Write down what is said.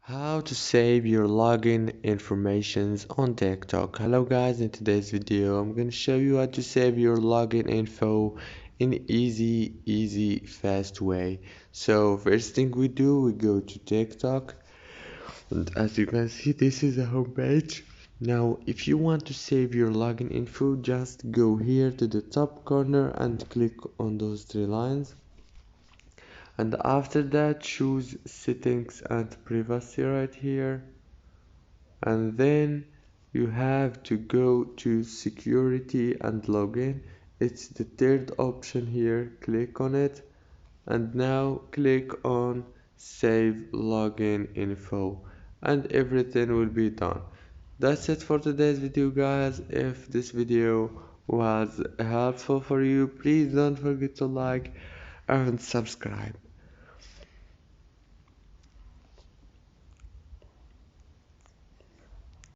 How to save your login informations on TikTok. Hello guys, in today's video I'm going to show you how to save your login info in easy fast way. So first thing we do, we go to TikTok, and as you can see this is the home page. Now if you want to save your login info, just go here to the top corner and click on those three lines, and after that choose settings and privacy right here, and then you have to go to security and login. It's the third option here, click on it, and now click on save login info, and everything will be done. That's it for today's video guys. If this video was helpful for you, please don't forget to like and subscribe.